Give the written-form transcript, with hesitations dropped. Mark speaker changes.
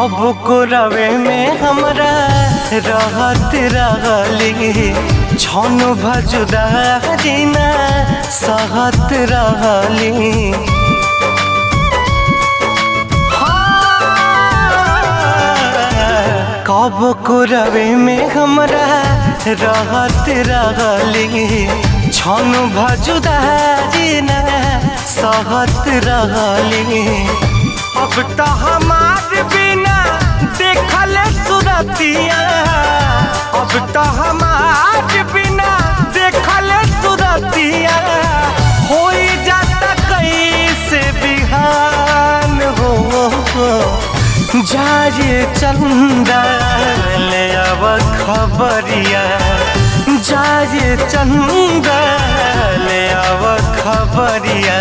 Speaker 1: कब को रवे में हमरा रहत रहली छन भजुदा जीना सहत रहली। कब को रवे में हमरा रहत रहली छन भजुदा जीना सहत रहली। अब तो हमार बिना देखल सुरतिया, अब तो हमार बिना देखल सुरतिया हो जाता कैसे बिहान हो। जाए चंदा ले अब खबरिया, जाए चंदा ले अब खबरिया।